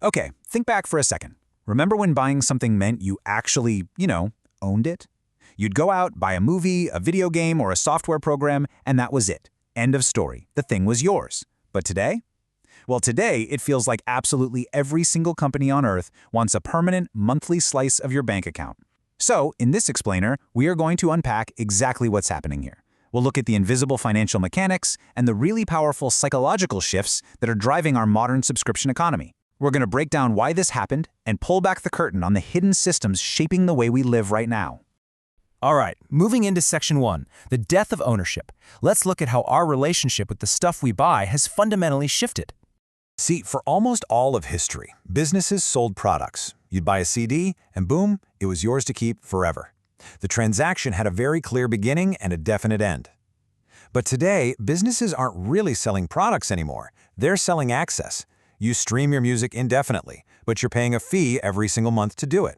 Okay, think back for a second. Remember when buying something meant you actually, owned it? You'd go out, buy a movie, a video game, or a software program, and that was it. End of story. The thing was yours. But today? Well, today, it feels like absolutely every single company on Earth wants a permanent monthly slice of your bank account. So, in this explainer, we are going to unpack exactly what's happening here. We'll look at the invisible financial mechanics and the really powerful psychological shifts that are driving our modern subscription economy. We're going to break down why this happened and pull back the curtain on the hidden systems shaping the way we live right now. All right, moving into Section 1, the death of ownership. Let's look at how our relationship with the stuff we buy has fundamentally shifted. See, for almost all of history, businesses sold products. You'd buy a CD, and boom, it was yours to keep forever. The transaction had a very clear beginning and a definite end. But today, businesses aren't really selling products anymore. They're selling access. You stream your music indefinitely, but you're paying a fee every single month to do it.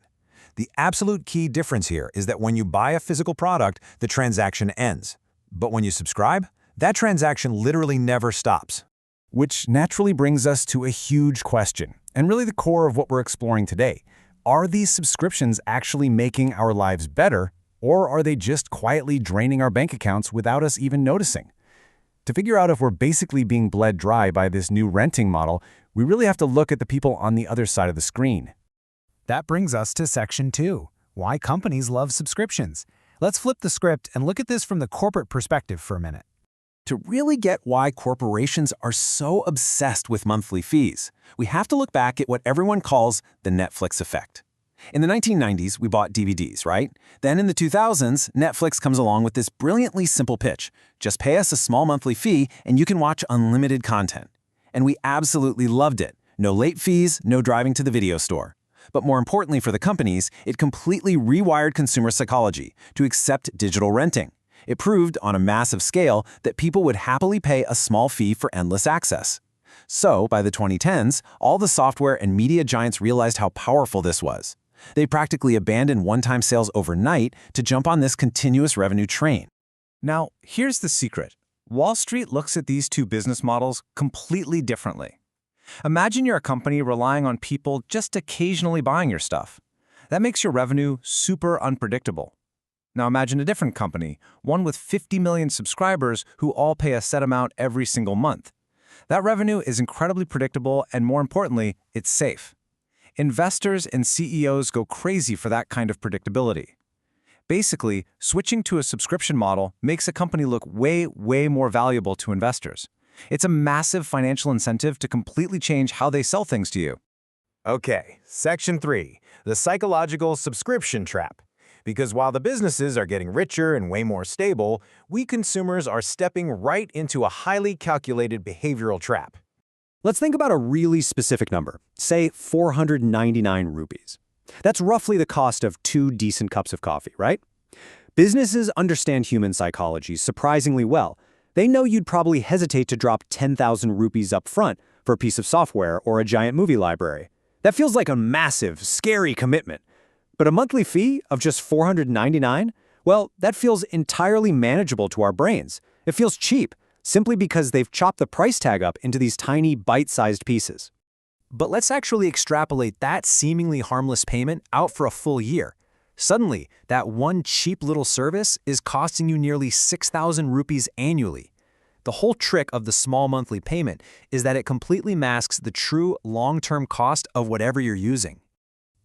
The absolute key difference here is that when you buy a physical product, the transaction ends. But when you subscribe, that transaction literally never stops. Which naturally brings us to a huge question, and really the core of what we're exploring today. Are these subscriptions actually making our lives better, or are they just quietly draining our bank accounts without us even noticing? To figure out if we're basically being bled dry by this new renting model, we really have to look at the people on the other side of the screen. That brings us to Section 2, why companies love subscriptions. Let's flip the script and look at this from the corporate perspective for a minute. To really get why corporations are so obsessed with monthly fees, we have to look back at what everyone calls the Netflix effect. In the 1990s, we bought DVDs, right? Then in the 2000s, Netflix comes along with this brilliantly simple pitch. Just pay us a small monthly fee and you can watch unlimited content. And we absolutely loved it. No late fees, no driving to the video store. But more importantly for the companies, it completely rewired consumer psychology to accept digital renting. It proved on a massive scale that people would happily pay a small fee for endless access. So, by the 2010s, all the software and media giants realized how powerful this was. They practically abandoned one-time sales overnight to jump on this continuous revenue train. Now, here's the secret. Wall Street looks at these two business models completely differently. Imagine you're a company relying on people just occasionally buying your stuff. That makes your revenue super unpredictable. Now imagine a different company, one with 50 million subscribers who all pay a set amount every single month. That revenue is incredibly predictable and, more importantly, it's safe. Investors and CEOs go crazy for that kind of predictability. Basically, switching to a subscription model makes a company look way more valuable to investors. It's a massive financial incentive to completely change how they sell things to you. Okay, Section 3, the psychological subscription trap. Because while the businesses are getting richer and way more stable, we consumers are stepping right into a highly calculated behavioral trap. Let's think about a really specific number, say 499 rupees. That's roughly the cost of 2 decent cups of coffee, right? Businesses understand human psychology surprisingly well. They know you'd probably hesitate to drop 10,000 rupees up front for a piece of software or a giant movie library. That feels like a massive, scary commitment. But a monthly fee of just 499? Well, that feels entirely manageable to our brains. It feels cheap, simply because they've chopped the price tag up into these tiny, bite-sized pieces. But let's actually extrapolate that seemingly harmless payment out for a full year. Suddenly, that one cheap little service is costing you nearly 6,000 rupees annually. The whole trick of the small monthly payment is that it completely masks the true long-term cost of whatever you're using.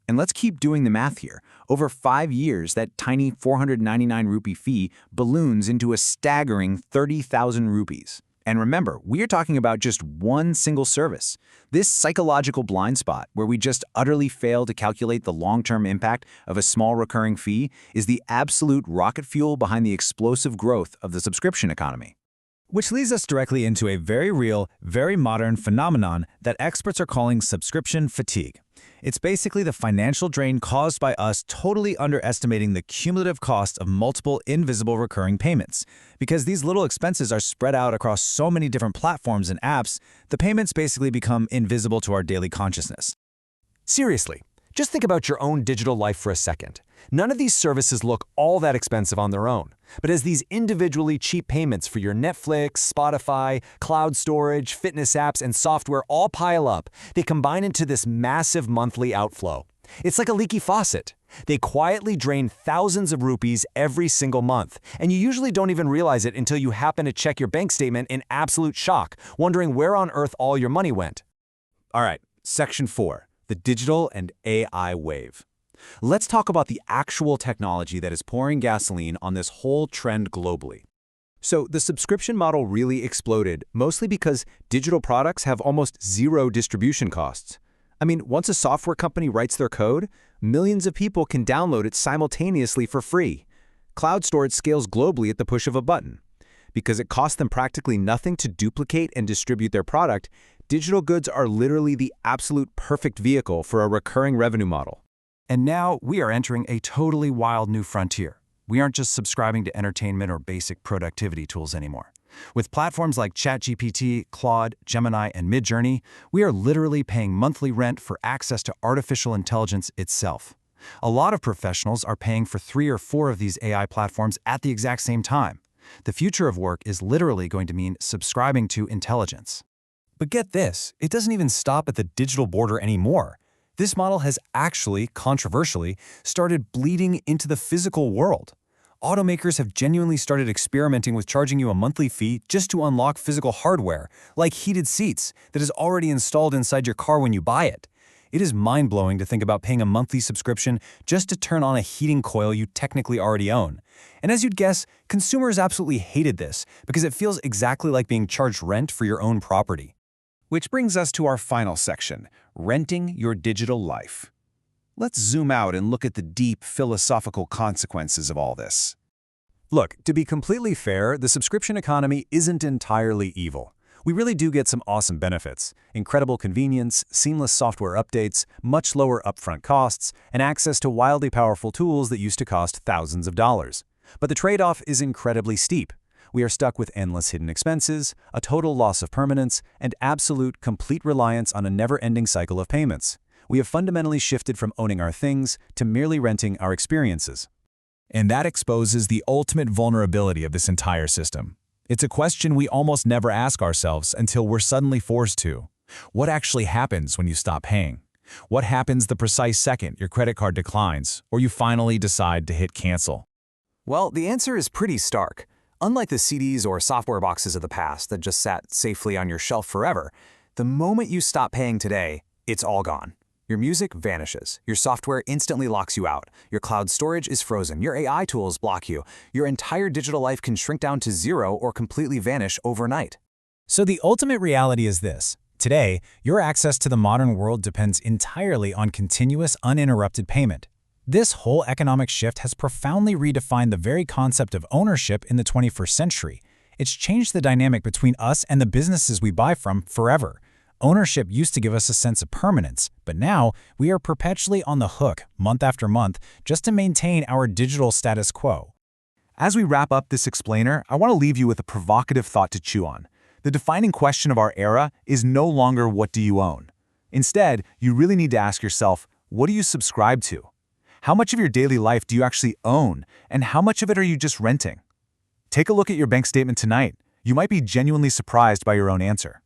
And let's keep doing the math here. Over 5 years, that tiny 499 rupee fee balloons into a staggering 30,000 rupees. And remember, we are talking about just one single service. This psychological blind spot, where we just utterly fail to calculate the long-term impact of a small recurring fee, is the absolute rocket fuel behind the explosive growth of the subscription economy. Which leads us directly into a very real, very modern phenomenon that experts are calling subscription fatigue. It's basically the financial drain caused by us totally underestimating the cumulative cost of multiple invisible recurring payments. Because these little expenses are spread out across so many different platforms and apps, the payments basically become invisible to our daily consciousness. Seriously, just think about your own digital life for a second. None of these services look all that expensive on their own, but as these individually cheap payments for your Netflix, Spotify, cloud storage, fitness apps, and software all pile up, they combine into this massive monthly outflow. It's like a leaky faucet. They quietly drain thousands of rupees every single month, and you usually don't even realize it until you happen to check your bank statement in absolute shock, wondering where on earth all your money went. All right, Section 4, the digital and AI wave. Let's talk about the actual technology that is pouring gasoline on this whole trend globally. So the subscription model really exploded, mostly because digital products have almost zero distribution costs. I mean, once a software company writes their code, millions of people can download it simultaneously for free. Cloud storage scales globally at the push of a button. Because it costs them practically nothing to duplicate and distribute their product, digital goods are literally the absolute perfect vehicle for a recurring revenue model. And now we are entering a totally wild new frontier. We aren't just subscribing to entertainment or basic productivity tools anymore. With platforms like ChatGPT, Claude, Gemini, and Midjourney, we are literally paying monthly rent for access to artificial intelligence itself. A lot of professionals are paying for 3 or 4 of these AI platforms at the exact same time. The future of work is literally going to mean subscribing to intelligence. But get this, it doesn't even stop at the digital border anymore. This model has actually, controversially, started bleeding into the physical world. Automakers have genuinely started experimenting with charging you a monthly fee just to unlock physical hardware, like heated seats, that is already installed inside your car when you buy it. It is mind-blowing to think about paying a monthly subscription just to turn on a heating coil you technically already own. And as you'd guess, consumers absolutely hated this because it feels exactly like being charged rent for your own property. Which brings us to our final section, renting your digital life. Let's zoom out and look at the deep philosophical consequences of all this. Look, to be completely fair, the subscription economy isn't entirely evil. We really do get some awesome benefits: incredible convenience, seamless software updates, much lower upfront costs, and access to wildly powerful tools that used to cost thousands of dollars. But the trade-off is incredibly steep. We are stuck with endless hidden expenses, a total loss of permanence, and absolute, complete reliance on a never-ending cycle of payments. We have fundamentally shifted from owning our things to merely renting our experiences. And that exposes the ultimate vulnerability of this entire system. It's a question we almost never ask ourselves until we're suddenly forced to. What actually happens when you stop paying? What happens the precise second your credit card declines or you finally decide to hit cancel? Well, the answer is pretty stark. Unlike the CDs or software boxes of the past that just sat safely on your shelf forever, the moment you stop paying today, it's all gone. Your music vanishes. Your software instantly locks you out. Your cloud storage is frozen. Your AI tools block you. Your entire digital life can shrink down to zero or completely vanish overnight. So the ultimate reality is this. Today, your access to the modern world depends entirely on continuous, uninterrupted payment. This whole economic shift has profoundly redefined the very concept of ownership in the 21st century. It's changed the dynamic between us and the businesses we buy from forever. Ownership used to give us a sense of permanence, but now we are perpetually on the hook, month after month, just to maintain our digital status quo. As we wrap up this explainer, I want to leave you with a provocative thought to chew on. The defining question of our era is no longer what do you own. Instead, you really need to ask yourself, what do you subscribe to? How much of your daily life do you actually own, and how much of it are you just renting? Take a look at your bank statement tonight. You might be genuinely surprised by your own answer.